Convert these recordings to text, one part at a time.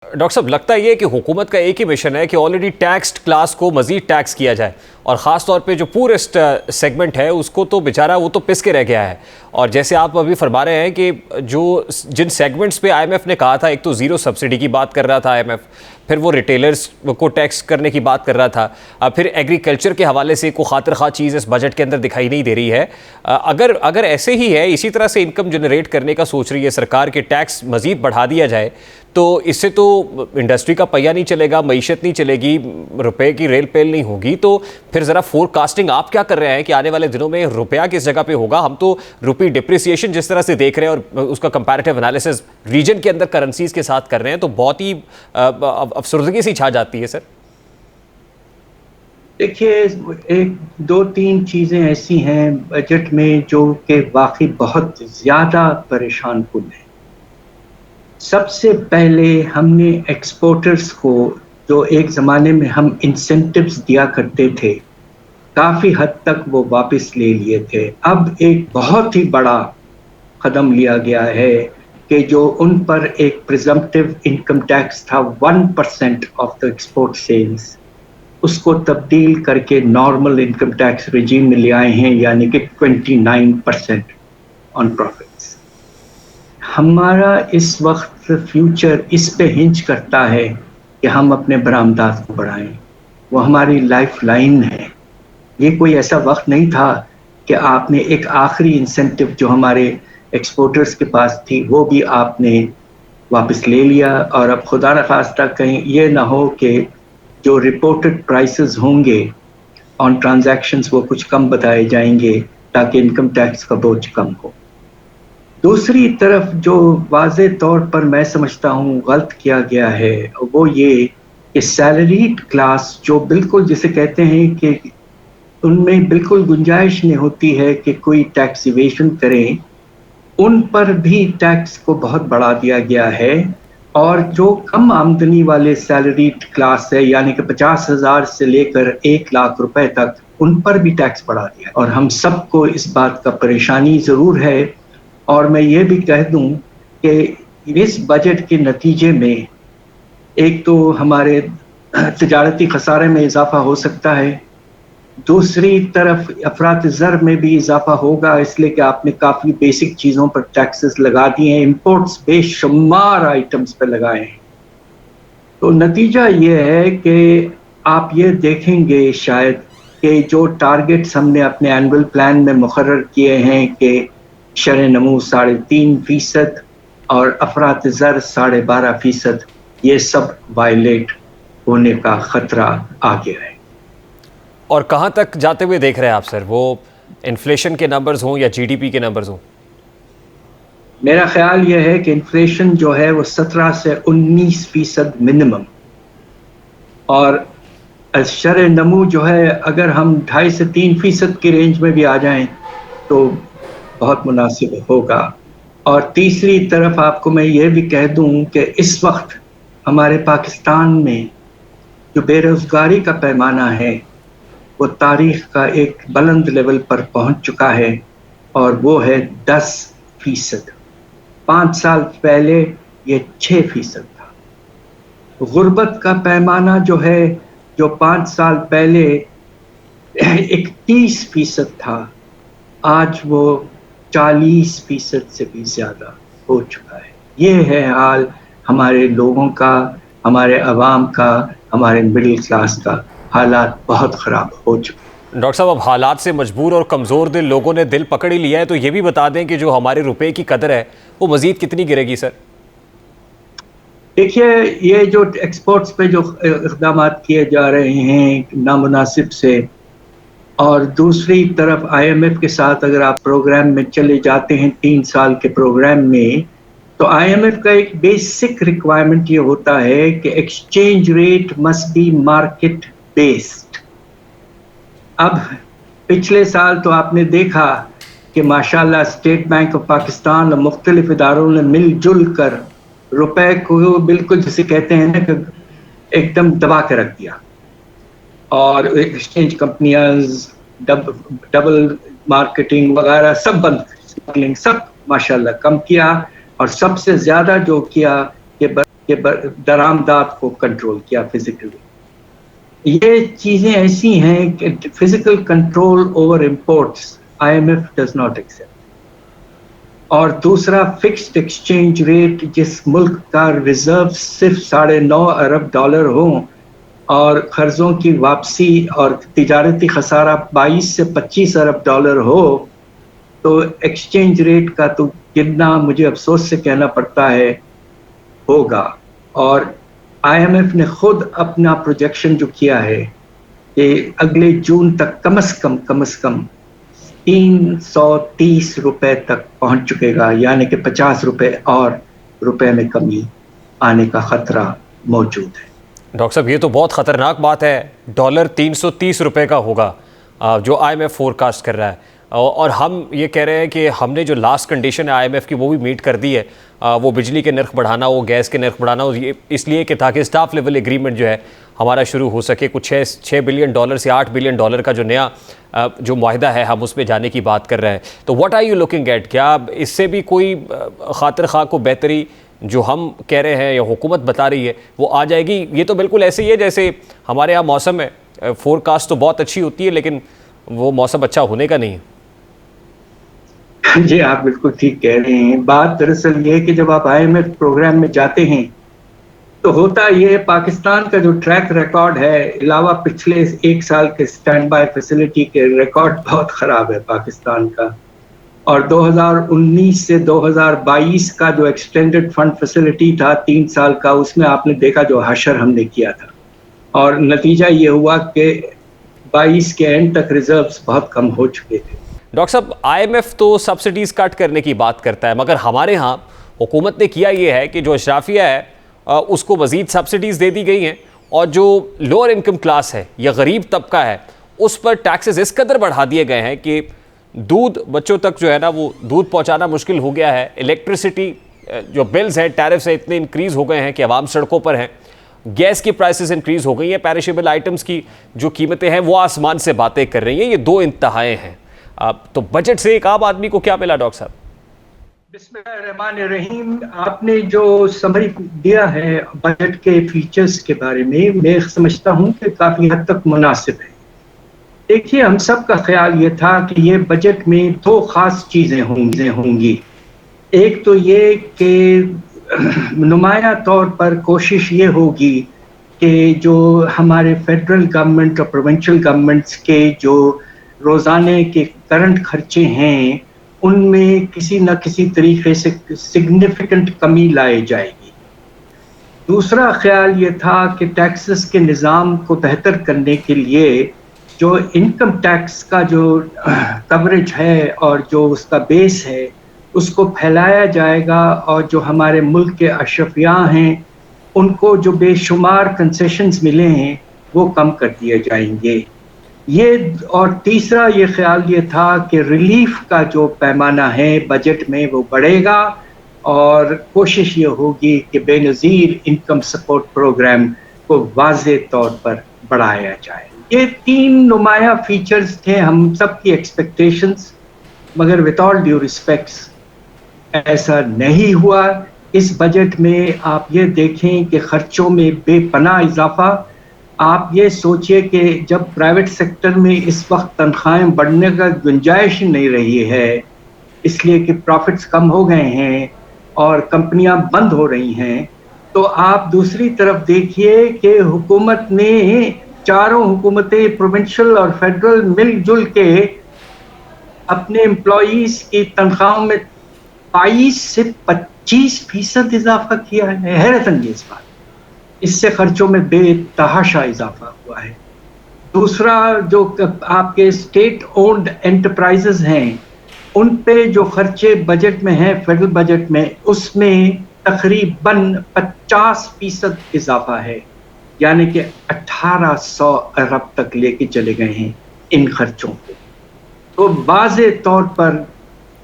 Doctor صاحب لگتا ہے یہ کہ حکومت کا ایک ہی مشن ہے کہ آلریڈی ٹیکسڈ کلاس کو مزید ٹیکس کیا جائے، اور خاص طور پہ جو پورسٹ سیگمنٹ ہے اس کو تو بیچارہ وہ تو پس کے رہ گیا ہے. اور جیسے آپ ابھی فرما رہے ہیں کہ جن سیگمنٹس پہ آئی ایم ایف نے کہا تھا، ایک تو زیرو سبسڈی کی بات کر رہا تھا آئی ایم ایف، پھر وہ ریٹیلرز کو ٹیکس کرنے کی بات کر رہا تھا، پھر ایگریکلچر کے حوالے سے کوئی خاطر خواہ چیز اس بجٹ کے اندر دکھائی نہیں دے رہی ہے. اگر ایسے ہی ہے، اسی طرح سے انکم جنریٹ کرنے کا سوچ رہی ہے سرکار کہ ٹیکس مزید بڑھا دیا جائے، تو اس سے تو انڈسٹری کا پہیہ نہیں چلے گا، معیشت نہیں چلے گی، روپے کی ریل پیل نہیں ہوگی. تو پھر ذرا فور کاسٹنگ آپ کیا کر رہے ہیں کہ آنے والے دنوں میں روپیہ کس جگہ پہ ہوگا؟ ہم تو روپی ڈپریسیشن جس طرح سے دیکھ رہے ہیں اور اس کا کمپیریٹیو انالیسز ریجن کے اندر کرنسیز کے ساتھ کر رہے ہیں، تو بہت ہی افسردگی سی چھا جاتی ہے سر. دیکھیے، ایک دو تین چیزیں ایسی ہیں بجٹ میں جو کہ واقعی بہت زیادہ پریشان کن ہیں. سب سے پہلے ہم نے ایکسپورٹرز کو، جو ایک زمانے میں ہم انسینٹیوز دیا کرتے تھے، کافی حد تک وہ واپس لے لیے تھے. اب ایک بہت ہی بڑا قدم لیا گیا ہے کہ جو ان پر ایک پریزمپٹیو انکم ٹیکس تھا 1% آف دا ایکسپورٹ سیلز، اس کو تبدیل کر کے نارمل انکم ٹیکس رجیم میں لے آئے ہیں، یعنی کہ 29% آن پروفٹس. ہمارا اس وقت فیوچر اس پہ ہنچ کرتا ہے کہ ہم اپنے برآمدات کو بڑھائیں. وہ ہماری لائف لائن ہے. یہ کوئی ایسا وقت نہیں تھا کہ آپ نے ایک آخری انسینٹیو جو ہمارے ایکسپورٹرز کے پاس تھی وہ بھی آپ نے واپس لے لیا، اور اب خدا نخواستہ کہیں یہ نہ ہو کہ جو رپورٹڈ پرائسز ہوں گے آن ٹرانزیکشنز وہ کچھ کم بتائے جائیں گے تاکہ انکم ٹیکس کا بوجھ کم ہو. دوسری طرف جو واضح طور پر میں سمجھتا ہوں غلط کیا گیا ہے وہ یہ کہ سیلریڈ کلاس، جو بالکل جسے کہتے ہیں کہ ان میں بالکل گنجائش نہیں ہوتی ہے کہ کوئی ٹیکس ایویژن کریں، ان پر بھی ٹیکس کو بہت بڑھا دیا گیا ہے. اور جو کم آمدنی والے سیلریڈ کلاس ہے، یعنی کہ 50,000 سے لے کر 1 لاکھ روپے تک، ان پر بھی ٹیکس بڑھا دیا. اور ہم سب کو اس بات کا پریشانی ضرور ہے. اور میں یہ بھی کہہ دوں کہ اس بجٹ کے نتیجے میں ایک تو ہمارے تجارتی خسارے میں اضافہ ہو سکتا ہے، دوسری طرف افراط زر میں بھی اضافہ ہوگا، اس لیے کہ آپ نے کافی بیسک چیزوں پر ٹیکسز لگا دیے ہیں، امپورٹس بے شمار آئٹمز پہ لگائے ہیں. تو نتیجہ یہ ہے کہ آپ یہ دیکھیں گے شاید کہ جو ٹارگٹس ہم نے اپنے اینول پلان میں مقرر کیے ہیں کہ شرح نمو 3.5% اور افراط زر 12.5%، یہ سب وائلیٹ ہونے کا خطرہ آ گیا ہے. اور کہاں تک جاتے ہوئے دیکھ رہے ہیں آپ سر؟ وہ انفلیشن کے نمبرز ہوں یا جی ڈی پی کے نمبرز ہوں؟ میرا خیال یہ ہے کہ انفلیشن جو ہے وہ 17 سے 19% منیمم، اور شرح نمو جو ہے اگر ہم 2.5 سے 3% کی رینج میں بھی آ جائیں تو بہت مناسب ہوگا. اور تیسری طرف آپ کو میں یہ بھی کہہ دوں کہ اس وقت ہمارے پاکستان میں جو بے روزگاری کا پیمانہ ہے وہ تاریخ کا ایک بلند لیول پر پہنچ چکا ہے، اور وہ ہے 10%. 5 سال پہلے یہ 6% تھا. غربت کا پیمانہ جو ہے، جو 5 سال پہلے 31% تھا، آج وہ 40% سے بھی زیادہ ہو چکا ہے. یہ ہے حال ہمارے لوگوں کا، ہمارے عوام کا، ہمارے مڈل کلاس کا. حالات بہت خراب ہو چکے ہیں. ڈاکٹر صاحب اب حالات سے مجبور اور کمزور دل لوگوں نے دل پکڑ ہی لیا ہے، تو یہ بھی بتا دیں کہ جو ہمارے روپے کی قدر ہے وہ مزید کتنی گرے گی سر؟ دیکھیے، یہ جو ایکسپورٹس پہ جو اقدامات کیے جا رہے ہیں نامناسب سے، اور دوسری طرف آئی ایم ایف کے ساتھ اگر آپ پروگرام میں چلے جاتے ہیں 3 سال کے پروگرام میں، تو آئی ایم ایف کا ایک بیسک ریکوائرمنٹ یہ ہوتا ہے کہ exchange rate must be market based. اب پچھلے سال تو آپ نے دیکھا کہ ماشاءاللہ اسٹیٹ بینک آف پاکستان اور مختلف اداروں نے مل جل کر روپے کو بالکل جسے کہتے ہیں نا کہ ایک دم دبا کے رکھ دیا، اور ایکسچینج کمپنیاں ڈبل مارکیٹنگ وغیرہ سب بند، سب ماشاءاللہ کم کیا. اور سب سے زیادہ جو کیا کہ کے درآمدات کو کنٹرول کیا فزیکلی. یہ چیزیں ایسی ہیں کہ physical control over imports IMF does not accept. اور دوسرا فکسڈ ایکسچینج ریٹ، جس ملک کا ریزرو صرف $9.5 ارب ہوں اور قرضوں کی واپسی اور تجارتی خسارہ 22 سے 25 ارب ڈالر ہو، تو ایکسچینج ریٹ کا تو گرنا مجھے افسوس سے کہنا پڑتا ہے ہوگا. اور IMF نے خود اپنا پروجیکشن جو کیا ہے کہ اگلے جون تک کم از کم 330 روپے تک پہنچ چکے گا، یعنی کہ 50 روپے میں کمی آنے کا خطرہ موجود ہے. ڈاکٹر صاحب یہ تو بہت خطرناک بات ہے. ڈالر 330 روپے کا ہوگا جو IMF فور کاسٹ کر رہا ہے، اور ہم یہ کہہ رہے ہیں کہ ہم نے جو لاسٹ کنڈیشن ہے IMF کی وہ بھی میٹ کر دی ہے. وہ بجلی کے نرخ بڑھانا ہو، گیس کے نرخ بڑھانا ہو، یہ اس لیے کہ تاکہ اسٹاف لیول ایگریمنٹ جو ہے ہمارا شروع ہو سکے. کچھ $6 بلین سے $8 بلین کا جو نیا جو معاہدہ ہے ہم اس میں جانے کی بات کر رہے ہیں. تو what are you looking at? کیا اس سے بھی کوئی خاطر خواہ کو بہتری جو ہم کہہ رہے ہیں یا حکومت بتا رہی ہے وہ آ جائے گی؟ یہ تو بالکل ایسے ہی ہے جیسے ہمارے یہاں موسم ہے، فور کاسٹ تو بہت اچھی ہوتی ہے لیکن وہ موسم اچھا ہونے کا نہیں ہے. جی آپ بالکل ٹھیک کہہ رہے ہیں. بات دراصل یہ ہے کہ جب آپ IMF پروگرام میں جاتے ہیں تو ہوتا یہ پاکستان کا جو ٹریک ریکارڈ ہے، علاوہ پچھلے 1 سال کے اسٹینڈ بائی فیسلٹی کے ریکارڈ بہت خراب ہے پاکستان کا. اور 2019 سے 2022 کا جو ایکسٹینڈڈ فنڈ فیسلٹی تھا 3 سال کا، اس میں آپ نے دیکھا جو حشر ہم نے کیا تھا، اور نتیجہ یہ ہوا کہ 22 کے اینڈ تک ریزروز بہت کم ہو چکے تھے. ڈاکٹر صاحب IMF تو سبسڈیز کٹ کرنے کی بات کرتا ہے، مگر ہمارے ہاں حکومت نے کیا یہ ہے کہ جو اشرافیہ ہے اس کو مزید سبسڈیز دے دی گئی ہیں، اور جو لوور انکم کلاس ہے یا غریب طبقہ ہے اس پر ٹیکسز اس قدر بڑھا دیے گئے ہیں کہ دودھ بچوں تک جو ہے نا وہ دودھ پہنچانا مشکل ہو گیا ہے. الیکٹریسٹی جو بلز ہیں، ٹیرفز ہیں، اتنے انکریز ہو گئے ہیں کہ عوام سڑکوں پر ہیں. گیس کی پرائسز انکریز ہو گئی ہیں، پیرشیبل آئٹمز کی جو قیمتیں ہیں وہ آسمان سے باتیں کر رہی ہیں. یہ دو انتہائیں ہیں. تو بجٹ سے ایک عام آدمی کو کیا ملا ڈاکٹر صاحب؟ بسم اللہ الرحمن الرحیم. آپ نے جو سمری دیا ہے بجٹ کے فیچرز کے بارے میں سمجھتا ہوں کہ کافی حد تک مناسب ہے. دیکھیے ہم سب کا خیال یہ تھا کہ یہ بجٹ میں 2 خاص چیزیں ہوں گی. ایک تو یہ کہ نمایاں طور پر کوشش یہ ہوگی کہ جو ہمارے فیڈرل گورنمنٹ اور پروونشل گورنمنٹس کے جو روزانے کے کرنٹ خرچے ہیں ان میں کسی نہ کسی طریقے سے سگنیفیکنٹ کمی لائی جائے گی. دوسرا خیال یہ تھا کہ ٹیکسز کے نظام کو بہتر کرنے کے لیے جو انکم ٹیکس کا جو کوریج ہے اور جو اس کا بیس ہے اس کو پھیلایا جائے گا، اور جو ہمارے ملک کے اشرفیاء ہیں ان کو جو بے شمار کنسیشنز ملے ہیں وہ کم کر دیے جائیں گے. اور تیسرا یہ خیال یہ تھا کہ ریلیف کا جو پیمانہ ہے بجٹ میں وہ بڑھے گا، اور کوشش یہ ہوگی کہ بے نظیر انکم سپورٹ پروگرام کو واضح طور پر بڑھایا جائے. یہ 3 نمایاں فیچرز تھے ہم سب کی ایکسپیکٹیشنز، مگر ود آل ڈیو ریسپیکٹس ایسا نہیں ہوا. اس بجٹ میں آپ یہ دیکھیں کہ خرچوں میں بے پناہ اضافہ. آپ یہ سوچئے کہ جب پرائیویٹ سیکٹر میں اس وقت تنخواہیں بڑھنے کا گنجائش نہیں رہی ہے، اس لیے کہ پروفٹس کم ہو گئے ہیں اور کمپنیاں بند ہو رہی ہیں، تو آپ دوسری طرف دیکھیے کہ حکومت نے چاروں حکومتیں پروونشل اور فیڈرل مل جل کے اپنے امپلائیز کی تنخواہوں میں 22 سے 25% اضافہ کیا ہے. حیرت انگیز بات. اس سے خرچوں میں بے تحاشا اضافہ ہوا ہے. دوسرا جو آپ کے اسٹیٹ اونڈ انٹرپرائزز ہیں ان پہ جو خرچے بجٹ میں ہیں فیڈرل بجٹ میں، اس میں تقریباً 50% اضافہ ہے، یعنی کہ 1800 ارب تک لے کے چلے گئے ہیں ان خرچوں کو. تو واضح طور پر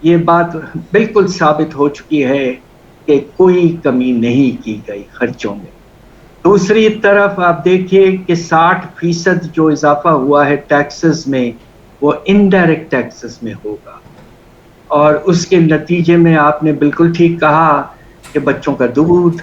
یہ بات بالکل ثابت ہو چکی ہے کہ کوئی کمی نہیں کی گئی خرچوں میں. دوسری طرف آپ دیکھیے کہ 60% جو اضافہ ہوا ہے ٹیکسز میں وہ انڈائریکٹ ٹیکسز میں ہوگا، اور اس کے نتیجے میں آپ نے بالکل ٹھیک کہا کہ بچوں کا دودھ،